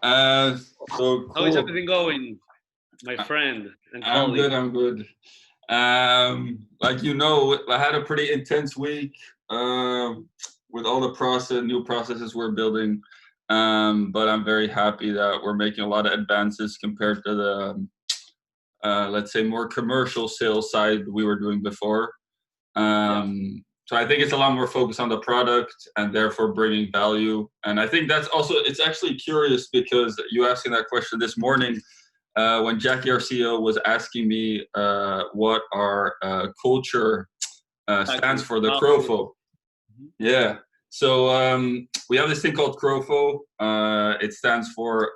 So How is cool. everything going, my friend and I'm colleague? good. I'm good. Like I had a pretty intense week with all the new processes we're building. But I'm very happy that we're making a lot of advances compared to the let's say more commercial sales side we were doing before. Yeah. So I think it's a lot more focused on the product and therefore bringing value. And I think that's also, it's actually curious because you asking that question this morning when Jackie, our CEO, was asking me what our culture stands Exactly. for, the Oh, CROFO. mhm. Yeah. So we have this thing called CROFO. It stands for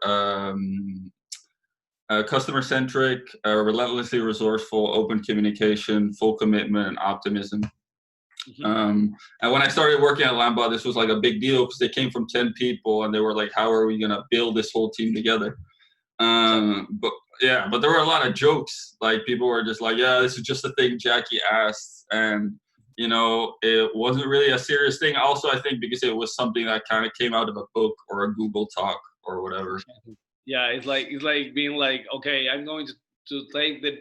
customer-centric, relentlessly resourceful, open communication, full commitment, and optimism. Mhm. And when I started working at Landbot, this was like a big deal because they came from 10 people and they were like, how are we going to build this whole team together? Exactly. But yeah, but there were a lot of jokes. Like people were just like, yeah, this is just a thing Jackie asked. And, it wasn't really a serious thing. Also, I think because it was something that kind of came out of a book or a Google talk or whatever. Yeah, it's like being like, okay, I'm going to take the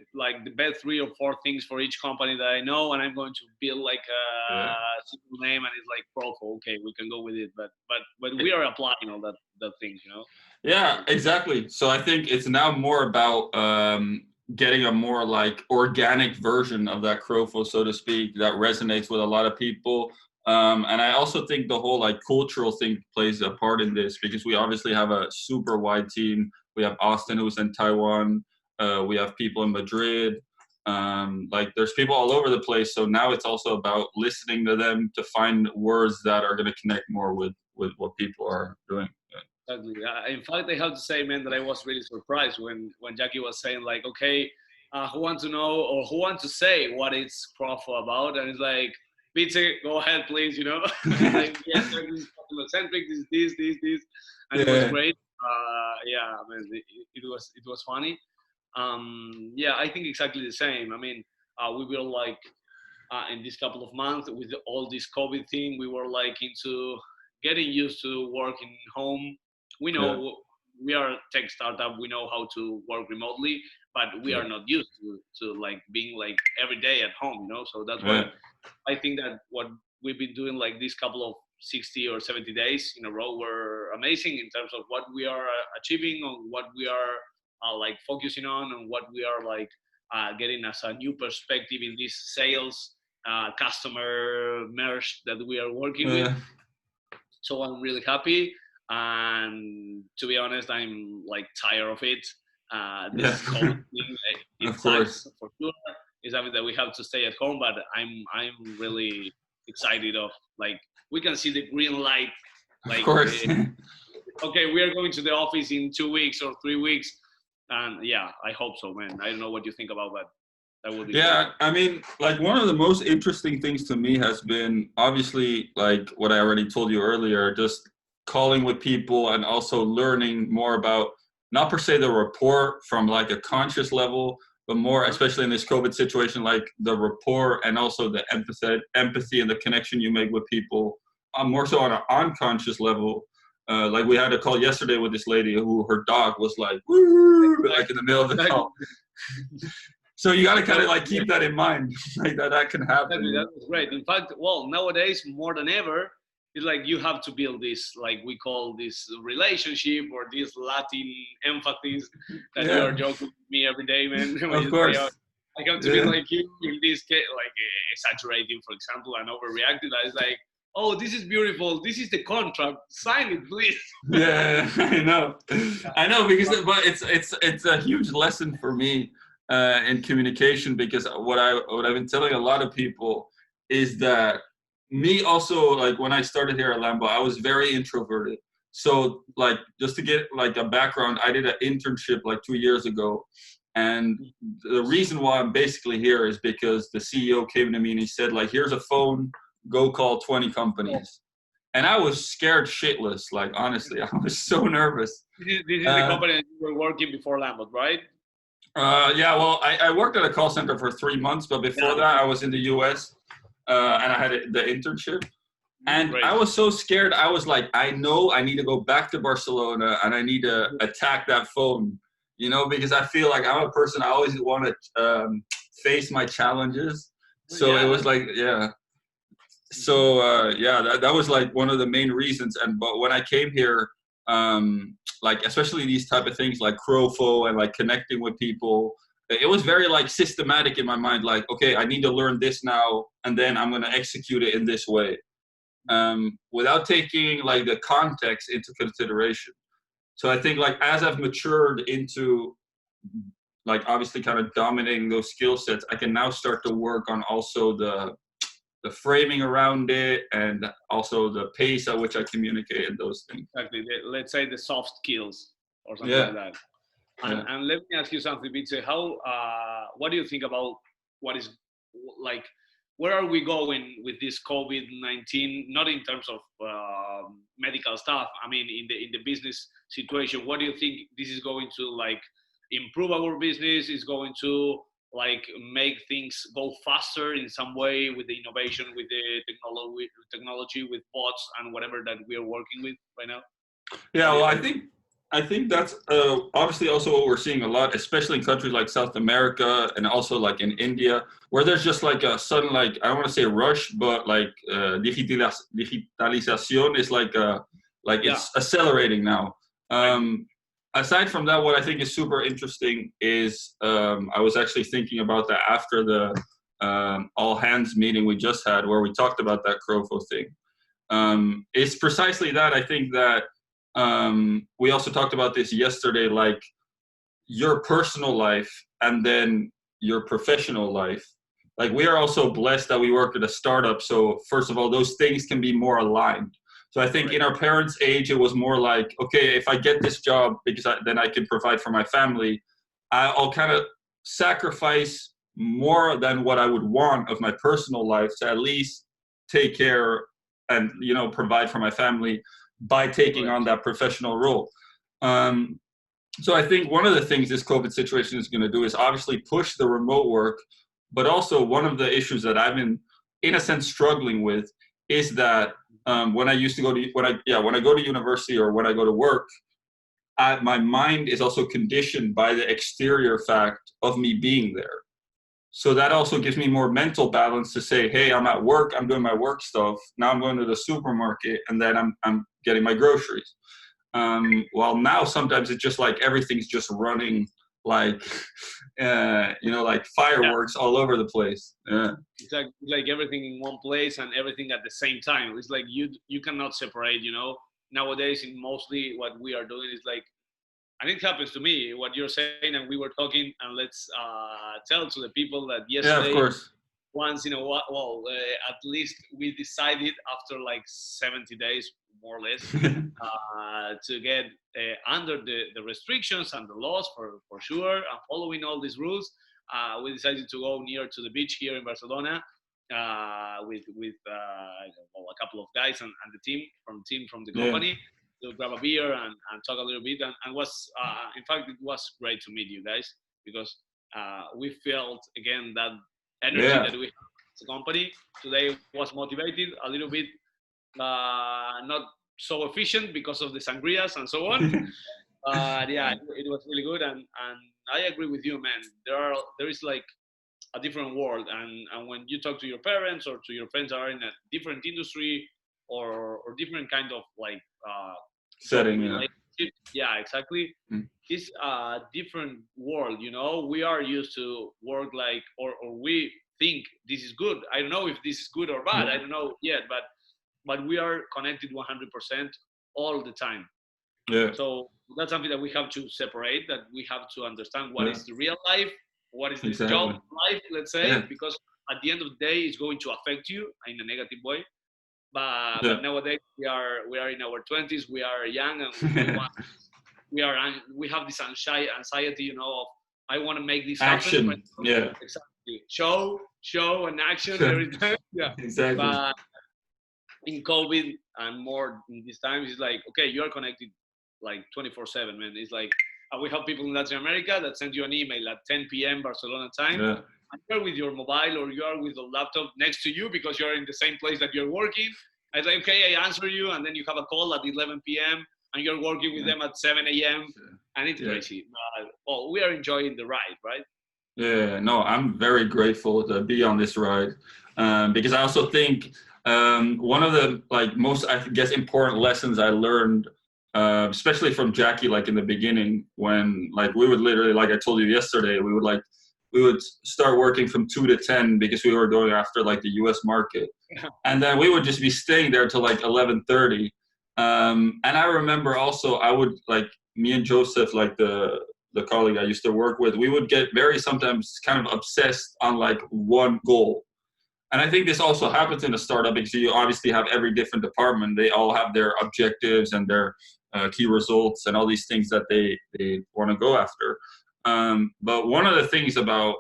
best 3 or 4 things for each company that I know, and I'm going to build like Yeah. a simple name, and it's like profile. Okay, we can go with it, but we are applying all that things. Yeah, exactly. So I think it's now more about getting a more like organic version of that crowfo, so to speak, that resonates with a lot of people. And I also think the whole like cultural thing plays a part in this because we obviously have a super wide team. We have Austin who's in Taiwan. We have people in Madrid. Like there's people all over the place. So now it's also about listening to them to find words that are going to connect more with what people are doing. Exactly. In fact, I have to say, man, that I was really surprised when Jackie was saying like, okay, who want to know or who want to say what it's Crawford about? And it's like, Wietse, go ahead, please. And it's like, yes, this is customer centric. This, and it was Yeah. great. Yeah, I mean, it was funny. Yeah, I think exactly the same. I mean, we were like in this couple of months with all this COVID thing, we were like into getting used to working home. We Yeah. know we are a tech startup. We know how to work remotely, but we Yeah. are not used to like being like every day at home. So that's why Yeah. I think that what we've been doing like this couple of 60 or 70 days in a row were amazing in terms of what we are achieving, on what we are like focusing on what we are like getting as a new perspective in this sales customer merge that we are working with. Yeah. So I'm really happy. And to be honest, I'm like tired of it. Yeah. This COVID thing, it Of sucks course. for sure. It's something that we have to stay at home, but I'm really excited of like we can see the green light. Of Like, course. okay, we are going to the office in 2 weeks or 3 weeks, and yeah, I hope so, man. I don't know what you think about that. That would be great. Yeah, I mean, like one of the most interesting things to me has been obviously like what I already told you earlier, just calling with people and also learning more about not per se the rapport from like a conscious level, but more, Uh-huh. especially in this COVID situation, like the rapport and also the empathy and the connection you make with people, more so on an unconscious level. Like we had a call yesterday with this lady who her dog was like, woo, like in the middle of the Exactly. call. So you got to That kind of was like great. keep that in mind, like that can happen, Exactly, that was great. In fact, well, nowadays more than ever, it's like you have to build this, like we call this relationship or this Latin emphasis that you are Yeah, joking with me every day, man. When of you say, oh, course. I have to be Yeah, like you in this case, like exaggerating, for example, and overreacting. I was like, oh, this is beautiful. This is the contract. Sign it, please. yeah, I know because but it's a huge lesson for me in communication because what I've been telling a lot of people is that me also like when I started here at Lambo, I was very introverted. So like just to get like a background, I did an internship like 2 years ago, and the reason why I'm basically here is because the CEO came to me and he said like, here's a phone, go call 20 companies. And I was scared shitless. Like honestly, I was so nervous. This is the Uh, company that you were working before Landbot, right? yeah, well, I worked at a call center for 3 months, but Yeah, before that, before. I was in the U.S. And I had the internship. And Great. I was so scared. I was like, I know I need to go back to Barcelona and I need to attack that phone, you know, because I feel like I'm a person, I always want to face my challenges. So it was like, yeah. So that was like one of the main reasons. And but when I came here, like especially these type of things like Crofo and like connecting with people, it was very like systematic in my mind. Like, okay, I need to learn this now, and then I'm gonna execute it in this way, without taking like the context into consideration. So I think like as I've matured into like obviously kind of dominating those skill sets, I can now start to work on also the framing around it and also the pace at which I communicate and those things. Exactly. Let's say the soft skills or something Yeah. like that. And let me ask you something, Wietse. What do you think about what is like, where are we going with this COVID-19? Not in terms of medical stuff. I mean, in the business situation, what do you think this is going to like improve our business? Is going to like make things go faster in some way with the innovation, with the technology, with bots and whatever that we are working with right now? Yeah, well, I think that's obviously also what we're seeing a lot, especially in countries like South America and also like in India, where there's just like a sudden, like I don't want to say rush, but like digitalization is like it's accelerating now. Aside from that, what I think is super interesting is I was actually thinking about that after the all hands meeting we just had, where we talked about that Crofo thing. It's precisely that. I think that we also talked about this yesterday, like your personal life and then your professional life. Like we are also blessed that we work at a startup. So first of all, those things can be more aligned. So I think in our parents' age, it was more like, okay, if I get this job because then I can provide for my family, I'll kind of sacrifice more than what I would want of my personal life to at least take care and, you know, provide for my family by taking on that professional role. So I think one of the things this COVID situation is going to do is obviously push the remote work, but also one of the issues that I've been, in a sense, struggling with is that when I used to go to when I go to university or when I go to work, my mind is also conditioned by the exterior fact of me being there. So that also gives me more mental balance to say, hey, I'm at work, I'm doing my work stuff. Now I'm going to the supermarket and then I'm getting my groceries. While now sometimes it's just like everything's just running like, you know, like fireworks all over the place. Yeah. It's like everything in one place and everything at the same time. It's like you cannot separate, you know. Nowadays, in mostly what we are doing is like, and it happens to me, what you're saying, and we were talking, and let's tell to the people that yesterday, of course. once in a while, well, at least we decided after like 70 days, more or less, to get under the restrictions and the laws for sure, and following all these rules. We decided to go near to the beach here in Barcelona with a couple of guys and the team from the company to grab a beer and talk a little bit. And was, in fact, it was great to meet you guys because we felt again that energy that we have as a company. Today was motivated a little bit, not so efficient because of the sangrias and so on. Yeah, it was really good, and I agree with you, man. There is like a different world, and when you talk to your parents or to your friends that are in a different industry or different kind of like setting, yeah, exactly. It's a different world, you know. We are used to work like, or we think this is good. I don't know if this is good or bad. I don't know yet, but we are connected 100% all the time. So that's something that we have to separate, that we have to understand what is the real life, what is this job life, let's say, because at the end of the day, it's going to affect you in a negative way. But nowadays we are in our 20s, we are young, and we have this anxiety, you know, of I want to make this action happen. Exactly. Show and action every time. Exactly. But in COVID and more in these times, it's like, okay, you are connected like 24/7, man. It's like we have people in Latin America that send you an email at 10 p.m. Barcelona time. And you're with your mobile or you are with a laptop next to you because you're in the same place that you're working. It's like, okay, I answer you, and then you have a call at 11 p.m. and you're working with them at 7 a.m. and it's crazy. Well, we are enjoying the ride, right? Yeah, no, I'm very grateful to be on this ride, because I also think one of the like most, I guess, important lessons I learned, especially from Jackie, like in the beginning, when like we would literally, like I told you yesterday, we would start working from 2 to 10 because we were going after like the U.S. market, and then we would just be staying there till like 11:30. And I remember also I would like me and Joseph, like the colleague I used to work with, we would get very sometimes kind of obsessed on like one goal. And I think this also happens in a startup because you obviously have every different department. They all have their objectives and their key results and all these things that they want to go after. But one of the things about,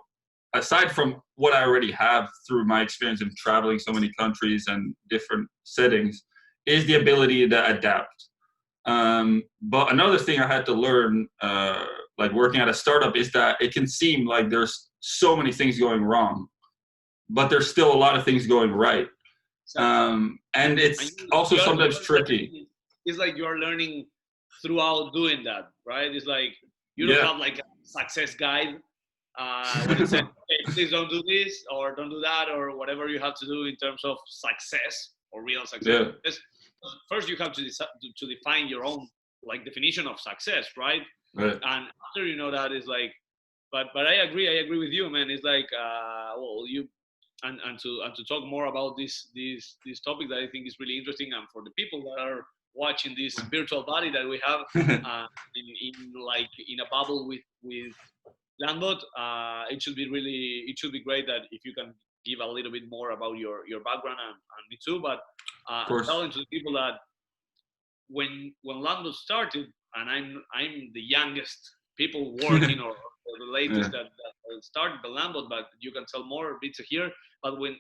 aside from what I already have through my experience in traveling so many countries and different settings, is the ability to adapt. But another thing I had to learn, like working at a startup, is that it can seem like there's so many things going wrong, but there's still a lot of things going right. And it's also sometimes tricky. It's like you're learning throughout doing that, right? It's like you don't have like a success guide when it says, okay, please don't do this or don't do that or whatever you have to do in terms of success or real success. First, you have to define your own like definition of success, right? And after you know that, is like, but I agree with you, man. It's like, well, you and to talk more about this topic that I think is really interesting, and for the people that are watching this virtual body that we have in a bubble with Landbot, it should be great that if you can give a little bit more about your background and me too, but telling to the people that when Landbot started, and I'm the youngest people working or the latest that started the Landbot, but you can tell more bits here. But when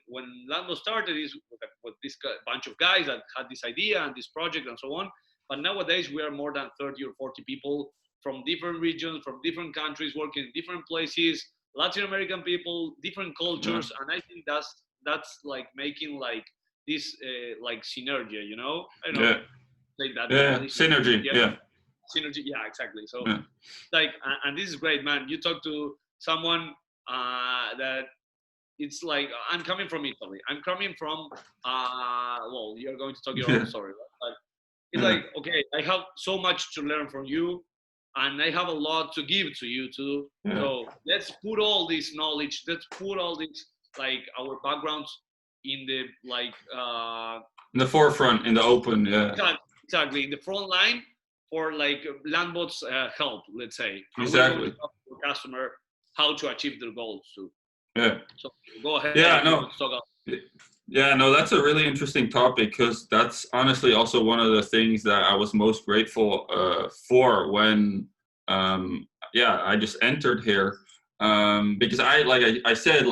Landbot started, is with this bunch of guys that had this idea and this project and so on. But nowadays we are more than 30 or 40 people from different regions, from different countries, working in different places, Latin American people, different cultures, and I think that's like making like this like synergy, you know? I don't know. Like that. Synergy. Synergy. Yeah, exactly. So, like, and this is great, man. You talk to someone that it's like, I'm coming from Italy. I'm coming from, well, you're going to talk your own story, right? But it's like, okay, I have so much to learn from you, and I have a lot to give to you too. So let's put all this knowledge, let's put all this, like, our backgrounds in the, like, in the forefront, in the open, exactly, in the front line for, like, Landbot's help, let's say. Exactly. And we the customer how to achieve their goals too. So go ahead. No, that's a really interesting topic, because that's honestly also one of the things that I was most grateful for when I just entered here, because I said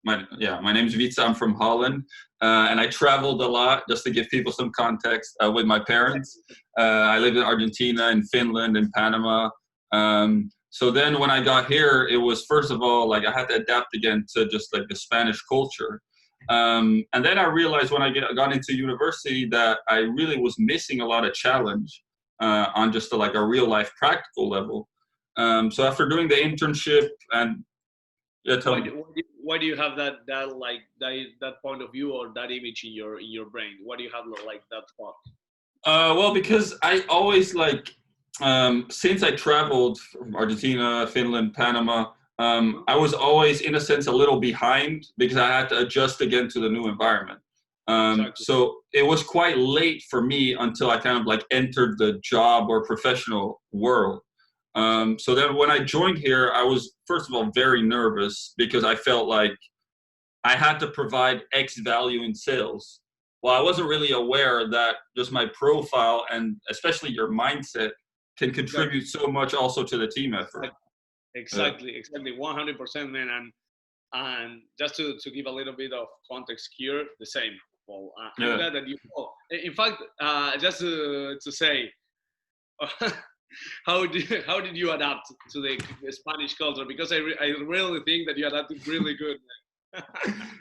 my name's Wietse. I'm from Holland, and I traveled a lot, just to give people some context, with my parents. I lived in Argentina, in Finland, in Panama. So then when I got here, it was, first of all, like, I had to adapt again to just like the Spanish culture. And then I realized when I got into university that I really was missing a lot of challenge on just like a real life practical level. So after doing the internship and why do you have that point of view or that image in your brain? Why do you have like that thought? Well, because I always since I traveled from Argentina, Finland, Panama, I was always, in a sense, a little behind because I had to adjust again to the new environment. Exactly. So it was quite late for me until I kind of like entered the job or professional world. So then when I joined here, I was, first of all, very nervous because I felt like I had to provide X value in sales. Well, I wasn't really aware that just my profile and especially your mindset can contribute so much also to the team effort. Exactly, 100%, man. And just to give a little bit of context here, the same. Well, I'm glad that you. In fact, just to say, how did you adapt to the Spanish culture? Because I really think that you adapted really good, man.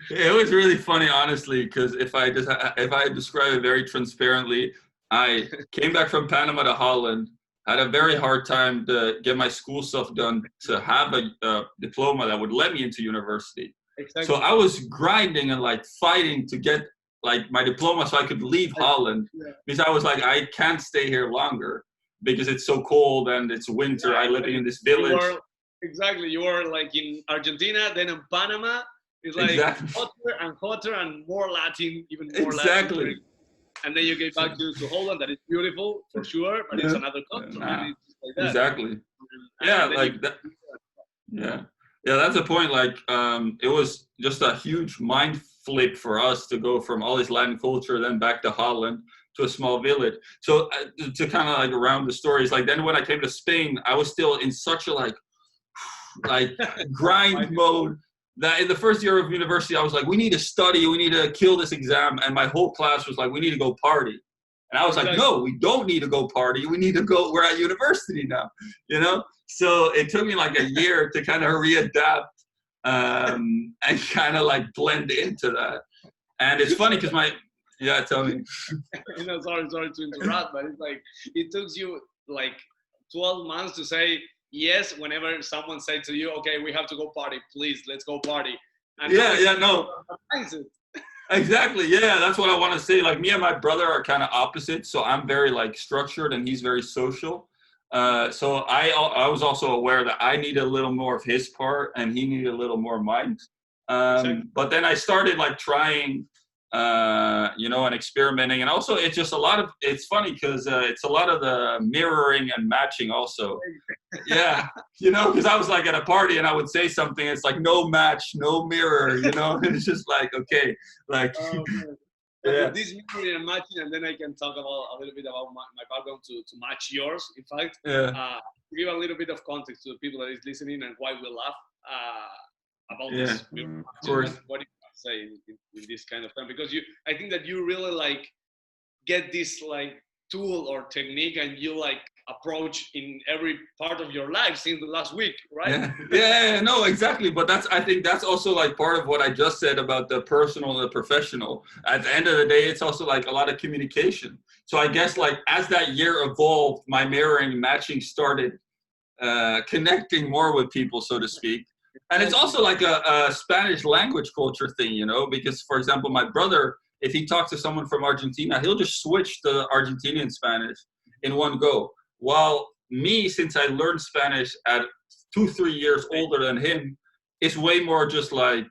It was really funny, honestly, because if I describe it very transparently, I came back from Panama to Holland, had a very hard time to get my school stuff done to have a diploma that would let me into university. So Exactly. I was grinding and like fighting to get like my diploma so I could leave Holland because I was like, I can't stay here longer because it's so cold and it's winter. I living in this You village. were exactly. You were like in Argentina, then in Panama. It's like Exactly. hotter and more Latin, even more Latin. Exactly. And then you get back to Holland, that is beautiful for sure, but it's Yeah. another culture, man. Nah. It's just like that. Exactly. Yeah, And then like that. Yeah. Yeah, that's the point. Like, it was just a huge mind flip for us to go from all this Latin culture, then back to Holland to a small village. So to kind of like around the stories, like then when I came to Spain, I was still in such a like grind mode that in the first year of university, I was like, we need to study, we need to kill this exam. And my whole class was like, we need to go party. And I was like, no, we don't need to go party. We need to go, we're at university now, you know? So it took me like a year to kind of readapt and kind of like blend into that. And it's funny because yeah, tell me. sorry to interrupt, but it's like, it took you like 12 months to say yes whenever someone said to you, okay, we have to go party, please, let's go party. And no. Exactly. Yeah, that's what I want to say. Like me and my brother are kind of opposite. So I'm very like structured and he's very social. So I was also aware that I needed a little more of his part and he needed a little more of mine. But then I started like trying, and experimenting. And also it's just it's funny because it's a lot of the mirroring and matching also. Yeah, because I was like at a party and I would say something. It's like no match, no mirror. It's just like okay, like This mirroring and matching, and then I can talk about a little bit about my background to match yours. In fact, to give a little bit of context to the people that is listening and why we laugh about this. Of course. What do you say in this kind of time? Because I think that you really like get this like tool or technique and you like approach in every part of your life since the last week, right? No, exactly. But I think that's also like part of what I just said about the personal and the professional. At the end of the day, it's also like a lot of communication. So I guess like as that year evolved, my mirroring matching started connecting more with people, so to speak. And it's also like a Spanish language culture thing, because for example, my brother, if he talks to someone from Argentina, he'll just switch to Argentinian Spanish in one go. While me, since I learned Spanish at 2-3 years older than him, it's way more just like,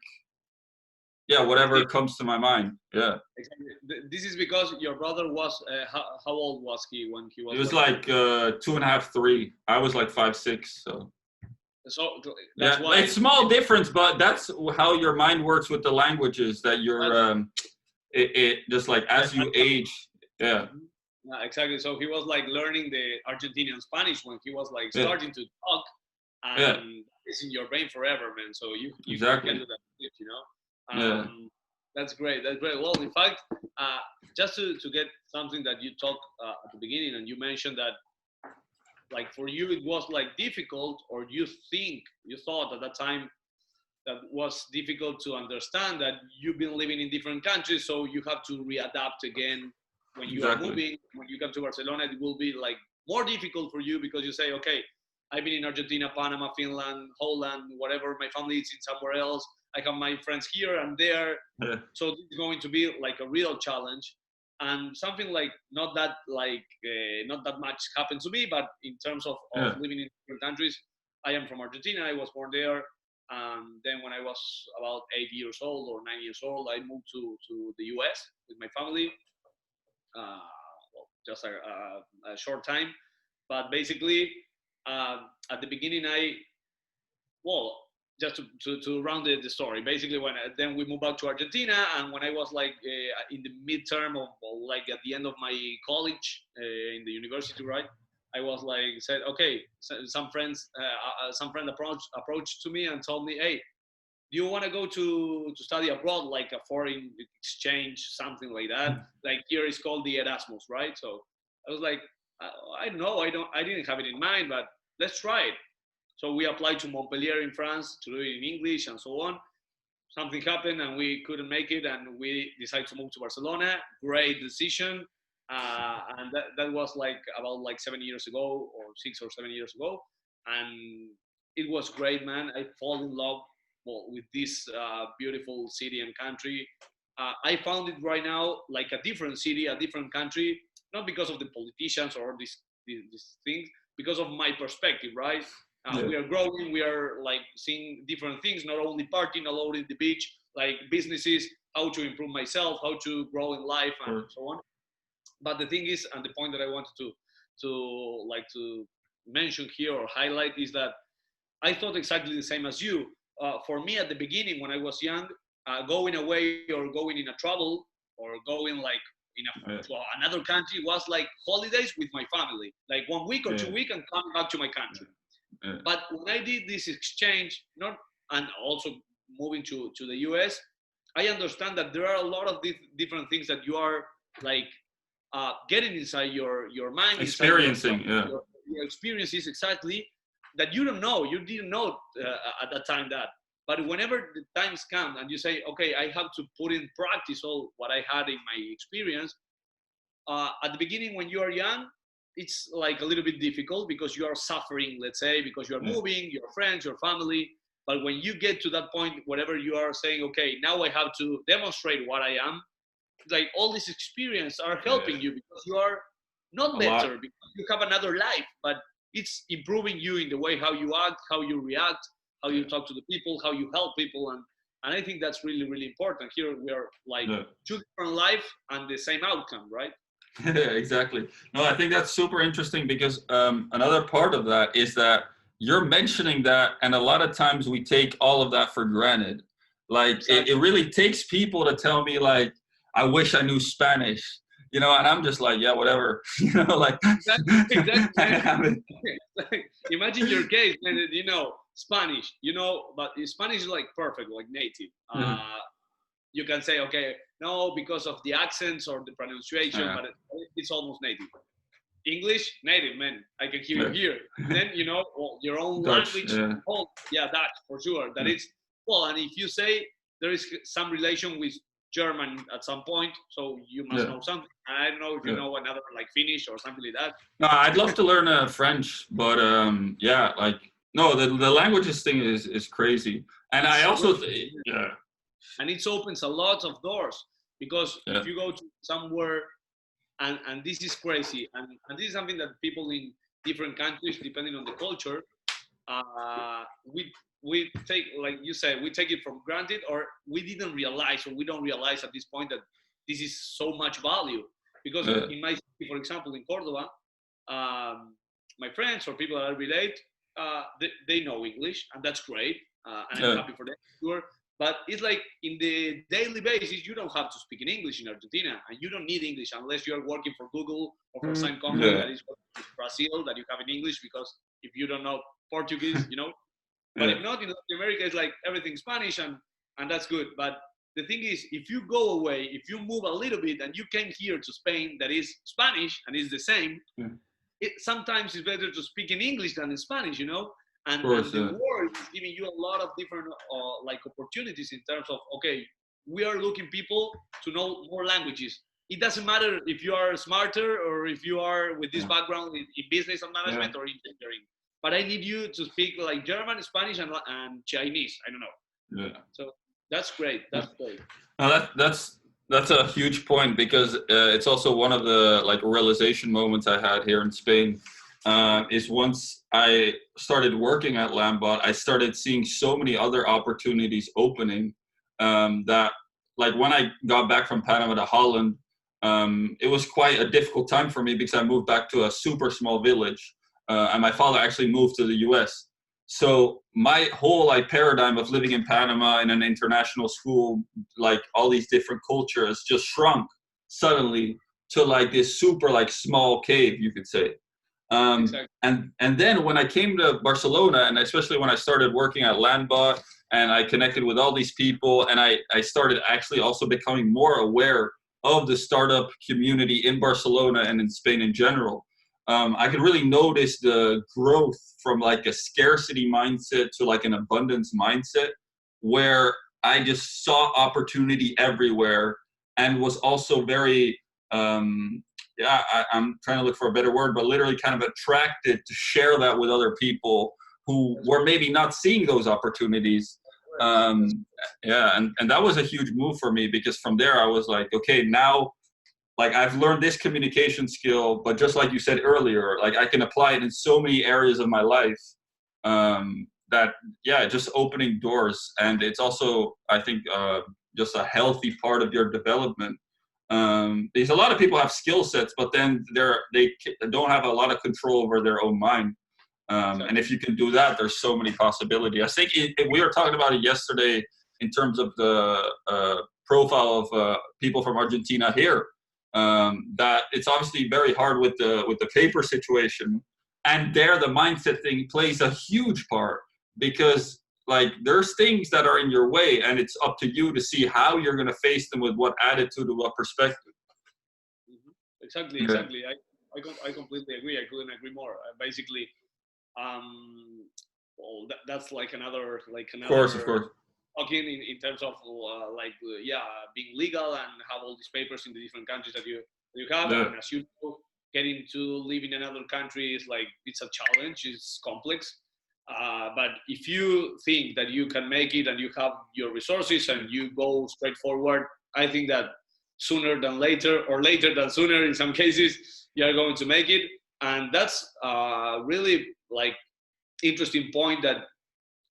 whatever comes to my mind. Yeah. Exactly. This is because your brother was, how old was he when he was? He was like 2.5, 3. I was like 5, 6. So that's why it's small difference, but that's how your mind works with the languages that you're, it just like as you age. Yeah. Exactly. So he was like learning the Argentinian Spanish when he was like starting to talk, and it's in your brain forever, man. So you exactly. can do that, That's great. That's great. Well, in fact, just to get something that you talked at the beginning, and you mentioned that, like for you, it was like difficult, or you thought at that time that was difficult to understand that you've been living in different countries, so you have to readapt again. When you are moving, when you come to Barcelona, it will be like more difficult for you because you say, okay, I've been in Argentina, Panama, Finland, Holland, whatever. My family is in somewhere else. I have my friends here and there. So this is going to be like a real challenge. And something like not that much happened to me, but in terms of living in different countries, I am from Argentina. I was born there. Then when I was about 8 years old or 9 years old, I moved to the US with my family. Just a short time, but basically at the beginning just to round the story, basically then we moved back to Argentina, and when I was like in the midterm of like at the end of my college in the university, right, I was like said, okay, some friend approached to me and told me, hey, do you want to go to study abroad, like a foreign exchange, something like that? Like here is called the Erasmus, right? So I was like, I don't know, I didn't have it in mind, but let's try it. So we applied to Montpellier in France to do it in English and so on. something happened and we couldn't make it, and we decided to move to Barcelona. Great decision, and that was like about like 7 years ago, or 6 or 7 years ago, and it was great, man. I fall in love, well, with this beautiful city and country. I found it right now like a different city, a different country, not because of the politicians or these things, because of my perspective, right? Yeah. We are growing, we are like seeing different things, not only partying, not only the beach, like businesses, how to improve myself, how to grow in life, and so on. But the thing is, and the point that I wanted to mention here or highlight is that I thought exactly the same as you. For me, at the beginning, when I was young, going away or going in a travel or going like to another country was like holidays with my family, like 1 week or 2 weeks, and coming back to my country. But when I did this exchange, not and also moving to the US, I understand that there are a lot of different things that you are like getting inside your mind, experiencing, your experiences exactly, that you don't know, you didn't know at that time that. But whenever the times come and you say, okay, I have to put in practice all what I had in my experience, at the beginning when you are young, it's like a little bit difficult because you are suffering, let's say, because you are moving, your friends, your family. But when you get to that point, whatever you are saying, okay, now I have to demonstrate what I am, like all this experience are helping you, because you are not better because you have another life, but it's improving you in the way how you act, how you react, how you talk to the people, how you help people. And I think that's really, really important. Here we are like two different life and the same outcome, right? Exactly. No, I think that's super interesting because another part of that is that you're mentioning that, and a lot of times we take all of that for granted. Like it really takes people to tell me like, I wish I knew Spanish, and I'm just like, yeah, whatever, like. Exactly. Imagine your case, and Spanish, but Spanish is like perfect, like native. You can say, okay, no, because of the accents or the pronunciation, but it's almost native. English, native, man. I can hear you here. Then, your own Dutch, language. Dutch, for sure. That is, well, and if you say there is some relation with German at some point, so you must know something. And I don't know if you know another, like Finnish or something like that. No, I'd love to learn French, but no, the languages thing is crazy. And I also, and it opens a lot of doors, because if you go to somewhere, and this is crazy, and this is something that people in different countries, depending on the culture, we take, like you said, we take it for granted, or we didn't realize, or we don't realize at this point that this is so much value. Because in my city, for example, in Cordoba, my friends or people that I relate, they know English, and that's great, and I'm happy for them, sure. But it's like in the daily basis, you don't have to speak in English in Argentina, and you don't need English unless you are working for Google or for some company that is Brazil, that you have in English, because if you don't know Portuguese, But if not, in Latin America, it's like everything Spanish, and that's good. But the thing is, if you go away, if you move a little bit and you came here to Spain, that is Spanish and is the same, sometimes it's better to speak in English than in Spanish, And the world is giving you a lot of different like opportunities in terms of, okay, we are looking people to know more languages. It doesn't matter if you are smarter or if you are with this background in business and management or engineering. But I need you to speak like German, Spanish, and Chinese. I don't know. Yeah. So that's great. That's great. No, that's a huge point, because it's also one of the like realization moments I had here in Spain. Is once I started working at Landbot, I started seeing so many other opportunities opening, that like when I got back from Panama to Holland, it was quite a difficult time for me because I moved back to a super small village. And my father actually moved to the US. So my whole like paradigm of living in Panama in an international school, like all these different cultures, just shrunk suddenly to like this super like small cave, you could say. Exactly. And then when I came to Barcelona, and especially when I started working at Landbot, and I connected with all these people, and I started actually also becoming more aware of the startup community in Barcelona and in Spain in general. I could really notice the growth from like a scarcity mindset to like an abundance mindset, where I just saw opportunity everywhere, and was also very, I'm trying to look for a better word, but literally kind of attracted to share that with other people who were maybe not seeing those opportunities. Yeah, and that was a huge move for me, because from there I was like, okay, now like I've learned this communication skill, but just like you said earlier, like I can apply it in so many areas of my life, that, yeah, just opening doors. And it's also, I think, just a healthy part of your development. Because a lot of people have skill sets, but then they don't have a lot of control over their own mind. And if you can do that, there's so many possibilities. I think we were talking about it yesterday in terms of the profile of people from Argentina here. That it's obviously very hard with the paper situation, and there the mindset thing plays a huge part, because like there's things that are in your way, and it's up to you to see how you're going to face them, with what attitude or what perspective. Exactly. I completely agree. I couldn't agree more. Basically, well, that's like another Of course. talking in terms of being legal and have all these papers in the different countries that you have. Yeah. And as you know, getting to live in another country is like, it's a challenge, it's complex. But if you think that you can make it and you have your resources and you go straight forward, I think that sooner than later, or later than sooner in some cases, you are going to make it. And that's really like interesting point that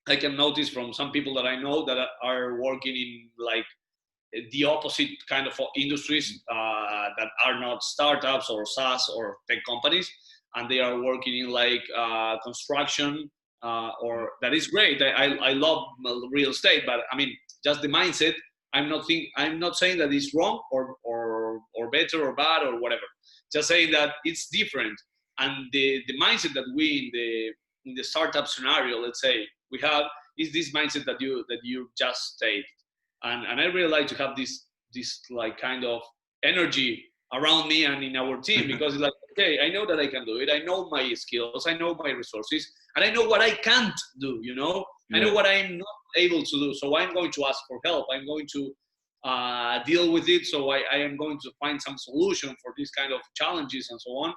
I can notice from some people that I know that are working in like the opposite kind of industries that are not startups or SaaS or tech companies, and they are working in like construction, or that is great. I love real estate, but I mean, just the mindset. I'm not saying that it's wrong or better or bad or whatever. Just saying that it's different, and the mindset that we in the startup scenario, let's say, we have is this mindset that you just stated, and I really like to have this like kind of energy around me and in our team, because it's like, okay, I know that I can do it. I know my skills, I know my resources, and I know what I can't do. Yeah. I know what I'm not able to do. So I'm going to ask for help. I'm going to deal with it. So I am going to find some solution for these kind of challenges and so on.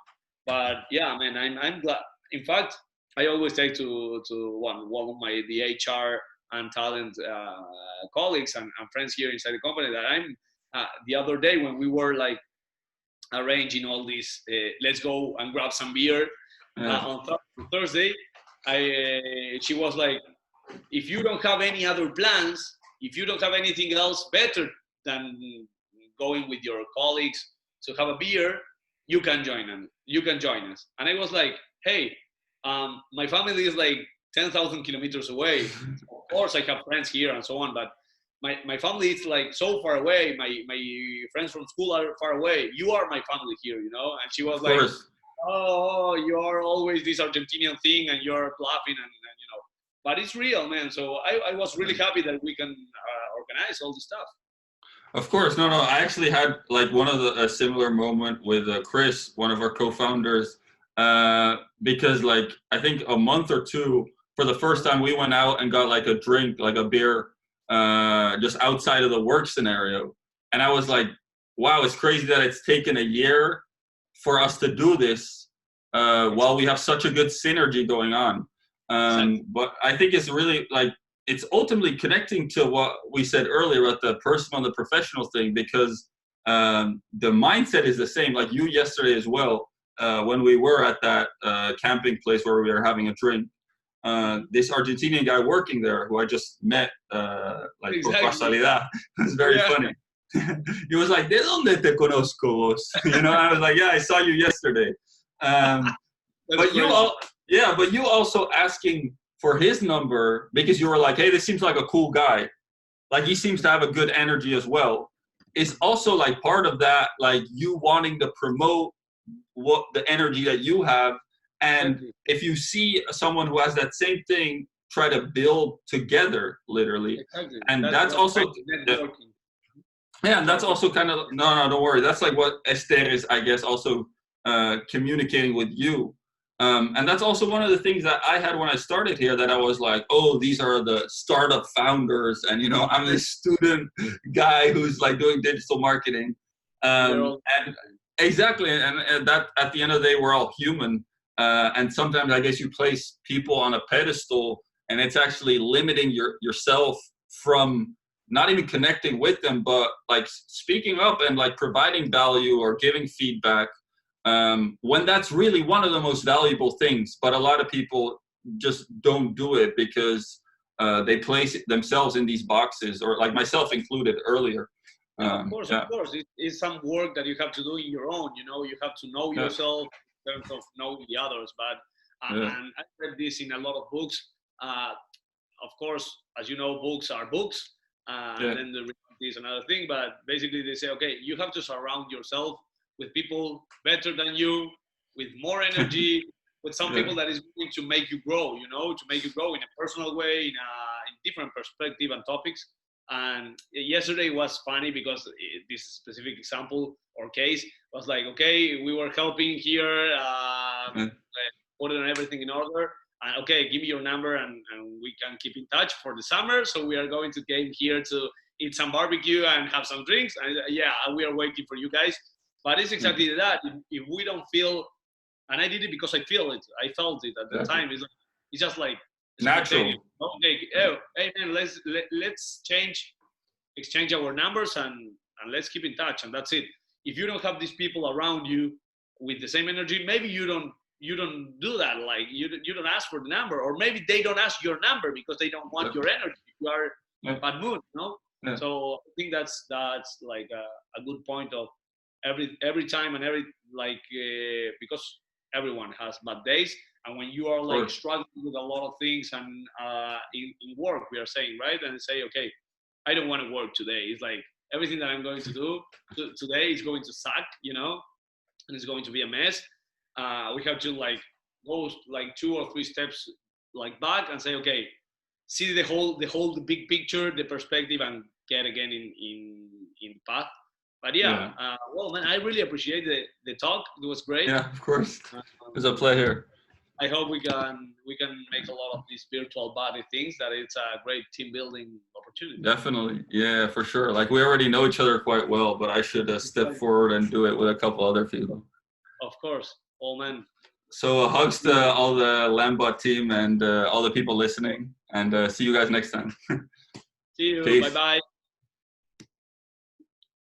But yeah, man, I'm glad. In fact, I always say to one of the HR and talent colleagues and friends here inside the company that I'm the other day when we were like arranging all this, let's go and grab some beer on Thursday. She was like, if you don't have any other plans, if you don't have anything else better than going with your colleagues to have a beer, you can join us. And I was like, hey, my family is like 10,000 kilometers away. Of course, I have friends here and so on, but my family is like so far away. My friends from school are far away. You are my family here, And she was like, oh, you are always this Argentinian thing, and you're laughing, and but it's real, man. So I was really happy that we can organize all this stuff. Of course, no. I actually had like a similar moment with Chris, one of our co-founders, because like I think a month or two, for the first time, we went out and got like a drink, like a beer, just outside of the work scenario, and I was like, wow, it's crazy that it's taken a year for us to do this while we have such a good synergy going on. But I think it's really like, it's ultimately connecting to what we said earlier about the personal and the professional thing, because the mindset is the same. Like you yesterday as well, when we were at that camping place where we were having a drink, this Argentinian guy working there who I just met like por casualidad, it was very funny. He was like, ¿De dónde te conozco vos? I was like, yeah, I saw you yesterday. But you also asking for his number because you were like, hey, this seems like a cool guy. Like he seems to have a good energy as well. It's also like part of that, like you wanting to promote what the energy that you have. And if you see someone who has that same thing, try to build together, literally. Exactly. And that's also yeah, and that's also kind of no, don't worry. That's like what Esther is, I guess, also communicating with you. And that's also one of the things that I had when I started here, that I was like, oh, these are the startup founders. And, you know, I'm this student guy who's like doing digital marketing. And exactly. And that at the end of the day, we're all human. And sometimes I guess you place people on a pedestal, and it's actually limiting yourself from not even connecting with them, but like speaking up and like providing value or giving feedback, when that's really one of the most valuable things. But a lot of people just don't do it because they place themselves in these boxes, or like myself included earlier. Of course, of course. It's some work that you have to do in your own, you know, you have to know yourself in terms of knowing the others. But, and I read this in a lot of books. Of course, as you know, books are books. And then the reality is another thing. But basically they say, okay, you have to surround yourself with people better than you, with more energy, with some people that is going to make you grow, you know, to make you grow in a personal way, in different perspective and topics. And yesterday was funny because this specific example or case was like, okay, we were helping here, putting everything in order. And okay, give me your number and we can keep in touch for the summer. So we are going to game here to eat some barbecue and have some drinks. And we are waiting for you guys. But it's exactly that. If we don't feel, and I did it because I felt it at the time. It's just like natural. Okay, hey man, let's exchange our numbers and let's keep in touch, and that's it. If you don't have these people around you with the same energy, maybe you don't do that. Like you don't ask for the number, or maybe they don't ask your number because they don't want your energy. You are in bad mood, you know. So I think that's like a good point of every time and because everyone has bad days, and when you are like struggling with a lot of things and in work, we are saying, right, and say, okay, I don't want to work today. It's like everything that I'm going to do today is going to suck, you know, and it's going to be a mess. We have to like go like 2 or 3 steps like back and say, okay, see the big picture, the perspective, and get again in the path. But well, man, I really appreciate the talk. It was great. Yeah, of course. It was a pleasure. I hope we can make a lot of these virtual body things. That it's a great team building opportunity. Definitely, yeah, for sure. Like we already know each other quite well, but I should step forward and do it with a couple other people. Of course, all men. So hugs to all the Landbot team and all the people listening, and see you guys next time. See you. Bye bye.